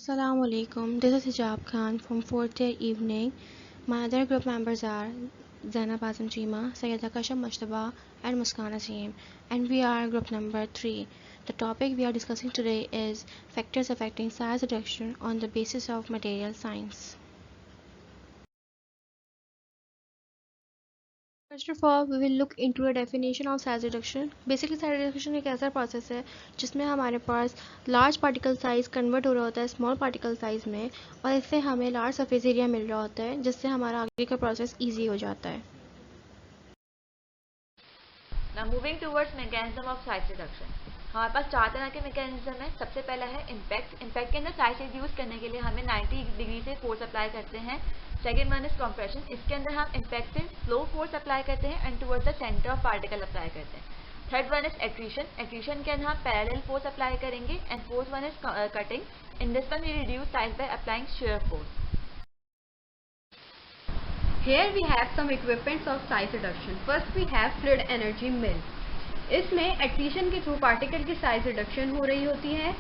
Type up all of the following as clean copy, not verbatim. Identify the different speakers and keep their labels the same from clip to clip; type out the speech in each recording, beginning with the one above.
Speaker 1: Assalamu alaikum. This is Hijab Khan from 4th year evening. My other group members are Zainab Azam Chima, Sayyida Kasham Mashtaba, and Muskan Azeem, and we are group number 3. The topic we are discussing today is factors affecting size reduction on the basis of material science. First of all, we will look into a definition of size reduction. Basically, size reduction एक ऐसा process है जिसमें हमारे पास large particle size convert हो रहा होता है स्मॉल पार्टिकल साइज में, और इससे हमें लार्ज सरफेस एरिया मिल रहा होता है, जिससे हमारा आगे का प्रोसेस ईजी हो जाता है.
Speaker 2: Now moving towards mechanism of size reduction. हमारे पास 4 तरह के मैकेनिज्म है. सबसे पहला है इम्पैक्ट. इम्पैक्ट के अंदर साइज रिड्यूस करने के लिए हमें 90 डिग्री से फोर्स अप्लाई करते हैं. Second one is compression. इसके अंदर हम इम्पैक्ट से स्लो फोर्स अप्लाई करते हैं and towards the centre of particle apply करते हैं. Third one is attrition. Attrition के अंदर हम पैरेलल फोर्स अप्लाई करेंगे. And fourth one is cutting. In this one we reduce size by applying shear force.
Speaker 3: Here we have some equipments of size reduction. First we have fluid energy mill. इसमें एक्सीशन के through particle की size reduction हो रही होती है.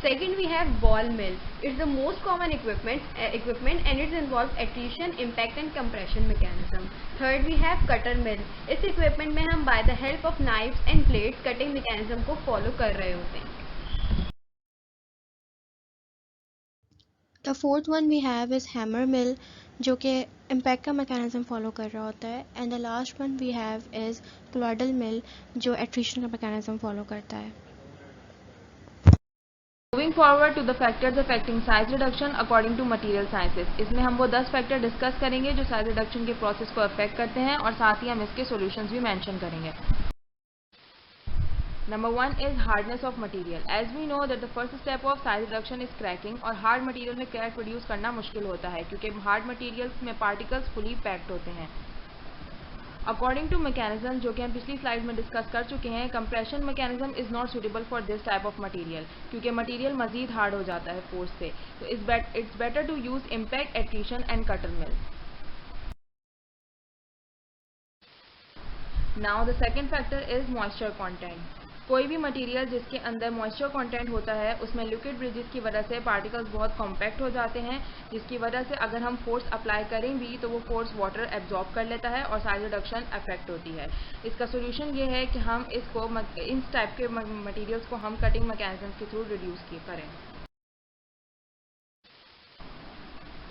Speaker 3: Second we have ball mill. It's the most common equipment and it involves accretion, impact and compression mechanism. Third we have cutter mill. इस equipment में हम by the help of knives and blades cutting mechanism को follow कर रहे होते हैं.
Speaker 1: The fourth one we have is hammer mill, जो कि इम्पैक्ट का मैकेनिज्म फॉलो कर रहा होता है. And the last one we have is clodal mill, जो एट्रीशन का मैकेनिज्म फॉलो करता है.
Speaker 2: Moving forward to the factors affecting size reduction according to material sciences. इसमें हम वो 10 फैक्टर डिस्कस करेंगे जो साइज रिडक्शन के प्रोसेस को अफेक्ट करते हैं और साथ ही हम इसके सॉल्यूशंस भी मेंशन करेंगे. Number 1 is hardness of material. As we know that the first step of size reduction is cracking और hard material में crack produce करना मुश्किल होता है क्योंकि hard materials में particles fully packed होते हैं. According to mechanism जो कि हम पिछली स्लाइड में डिस्कस कर चुके हैं, compression mechanism is not suitable for this type of material क्योंकि मटीरियल मजीद हार्ड हो जाता है फोर्स से. तो it's better to use impact, accretion and cutter mill. Now the second factor is moisture content. कोई भी मटेरियल जिसके अंदर मॉइस्चर कंटेंट होता है उसमें लिक्विड ब्रिजेस की वजह से पार्टिकल्स बहुत कॉम्पैक्ट हो जाते हैं, जिसकी वजह से अगर हम फोर्स अप्लाई करें भी तो वो फोर्स वाटर एब्जॉर्ब कर लेता है और साइज रिडक्शन अफेक्ट होती है. इसका सोल्यूशन ये है कि हम इसको इस टाइप के मटेरियल्स को हम कटिंग मैकेनिज्म के थ्रू रिड्यूस करें.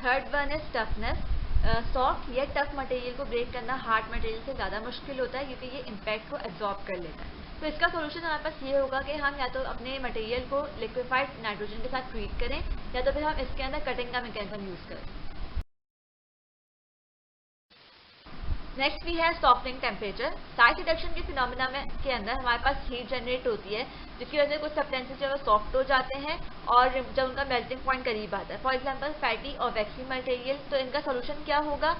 Speaker 2: Third one is toughness. Soft या टफ मटेरियल को ब्रेक करना हार्ड मटेरियल से ज़्यादा मुश्किल होता है क्योंकि ये इम्पैक्ट को एब्जॉर्ब कर लेता है. तो इसका सोल्यूशन हमारे पास ये होगा कि हम या तो अपने मटेरियल को लिक्विफाइड नाइट्रोजन के साथ ट्रीट करें या तो फिर हम इसके अंदर कटिंग का मैकेनिज्म यूज करें. नेक्स्ट वी है सॉफ्टनिंग टेम्परेचर. साइज रिडक्शन के फिनोमिना के अंदर हमारे पास हीट जनरेट होती है जिसकी वजह से कुछ सब्सटेंसेस जो है सॉफ्ट हो जाते हैं और जब उनका मेल्टिंग पॉइंट करीब आता है. फॉर एग्जांपल फैटी और वैक्सी मटेरियल. तो इनका सोल्यूशन क्या होगा?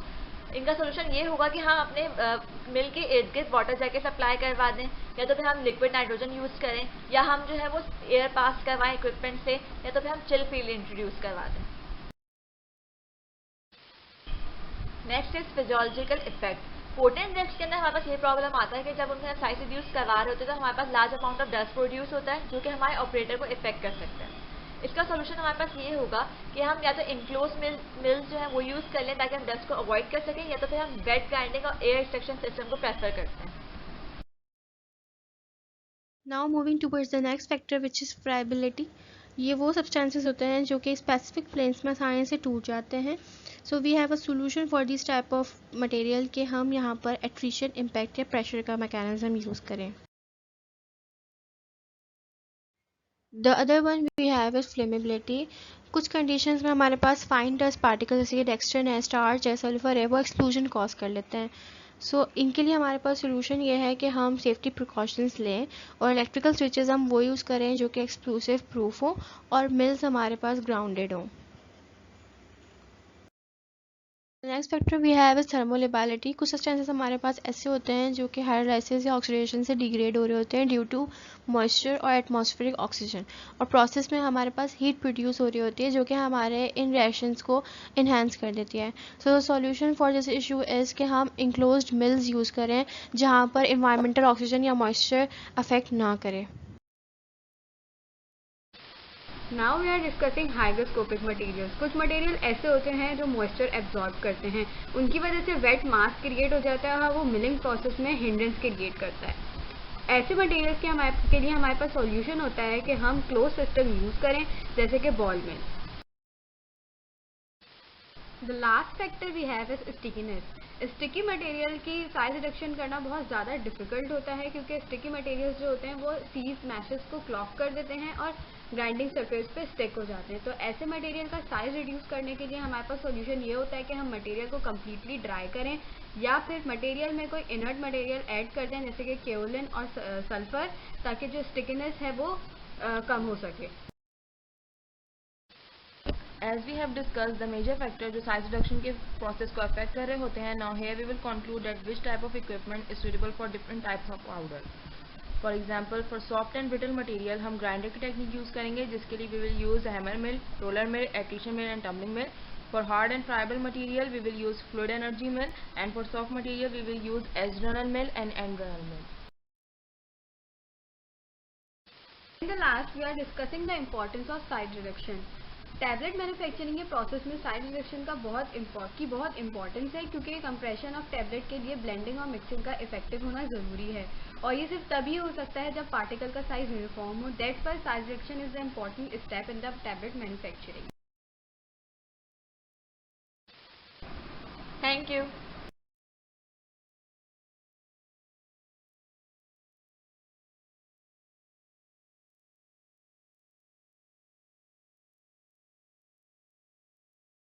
Speaker 2: इनका सोल्यूशन ये होगा कि हम अपने मिल के इर्द गिर्द वाटर जैकेट अप्लाई करवा दें या तो फिर हम लिक्विड नाइट्रोजन यूज़ करें या हम जो है वो एयर पास करवाएं इक्विपमेंट से या तो फिर हम चिल फील्ड इंट्रोड्यूस करवा दें. Next is physiological effect. Potent drugs के अंदर हमारे पास ये प्रॉब्लम आता है कि जब उनसे साइज रिड्यूस करवा रहे होते हैं तो हमारे पास large amount of dust produce होता है जो कि हमारे ऑपरेटर को इफेक्ट कर सकता है. इसका सोल्यूशन हमारे पास ये होगा कि हम या तो इनक्लोज मिल्स जो है वो यूज़ कर लें ताकि हम डस्ट को अवॉइड कर सकें या तो फिर हम वेट ग्राइंडिंग और एयर एक्सट्रैक्शन सिस्टम को प्रेफर करते हैं.
Speaker 1: Now moving towards the next factor which is friability. ये वो सब्सटेंसेस होते हैं जो कि स्पेसिफिक प्लेन्स में आसानी से टूट जाते हैं. So we have a solution for this type of material कि हम यहाँ पर एट्रीशन, इम्पैक्ट या प्रेशर का मैकेनिज्म यूज़ करें. The other one we have is flammability. कुछ कंडीशंस में हमारे पास फाइन डस्ट पार्टिकल जैसे कि डेक्स्ट्रन है, स्टार्च है, सल्फर है, वो एक्सप्लोजन कॉज कर लेते हैं. सो इनके लिए हमारे पास सोल्यूशन ये है कि हम सेफ्टी प्रिकॉशंस लें और इलेक्ट्रिकल स्विचेस हम वो यूज़ करें जो कि एक्सप्लोसिव प्रूफ हो और मिल्स हमारे पास ग्राउंडेड हों. Next factor we have is thermolability. कुछ सब्सटेंसेस हमारे पास ऐसे होते हैं जो कि हाइड्रोलाइसिस या ऑक्सीडेशन से डिग्रेड हो रहे होते हैं ड्यू टू मॉइस्चर और एटमॉस्फेरिक ऑक्सीजन, और प्रोसेस में हमारे पास हीट प्रोड्यूस हो रही होती है जो कि हमारे इन रिएक्शंस को इन्हेंस कर देती है. So the solution for this issue is कि हम इंक्लोज्ड मिल्स यूज़ करें जहाँ पर इन्वायरमेंटल ऑक्सीजन या मॉइस्चर अफेक्ट ना करे.
Speaker 3: Now we are discussing hygroscopic materials. कुछ मटेरियल ऐसे होते हैं जो मॉइस्चर एब्जॉर्ब करते हैं, उनकी वजह से वेट मास क्रिएट हो जाता है और वो मिलिंग प्रोसेस में हिंड्रेंस क्रिएट करता है। ऐसे मटेरियल्स के लिए हमारे पास सॉल्यूशन होता है कि हम क्लोज सिस्टम यूज करें, जैसे कि ball mill. The last factor we have is stickiness. Sticky material की साइज रिडक्शन करना बहुत ज़्यादा डिफिकल्ट होता है, क्योंकि स्टिकी मटेरियल्स जो होते हैं वो सीज मैशेस को क्लॉग कर देते हैं और ग्राइंडिंग सरफेस पे स्टिक हो जाते हैं। तो ऐसे मटेरियल का साइज रिड्यूस करने के लिए हमारे पास सॉल्यूशन ये होता है कि हम मटेरियल को कम्प्लीटली ड्राई करें, या फिर मटेरियल में कोई इनर्ट मटेरियल ऐड कर दें, जैसे कि केओलिन और सल्फर, ताकि जो स्टिकीनेस है वो कम हो सके।
Speaker 2: As we have discussed the major factor जो size reduction के process को affect कर रहे होते हैं, now here we will conclude that which type of equipment is suitable for different types of powder. For example, for soft and brittle material हम grinder की technique use करेंगे, जिसके लिए we will use hammer mill, roller mill, accretion mill and tumbling mill. For hard and friable material we will use fluid energy mill, and for soft material we will use edge runner mill and end runner mill.
Speaker 3: In the last, we are discussing the importance of size reduction. Tablet manufacturing के process में size reduction का बहुत importance है, क्योंकि compression of tablet के लिए blending और mixing का इफेक्टिव होना ज़रूरी है, और ये सिर्फ तभी हो सकता है जब पार्टिकल का साइज यूनिफॉर्म हो। That's why size reduction is the important step in the tablet manufacturing.
Speaker 2: Thank you.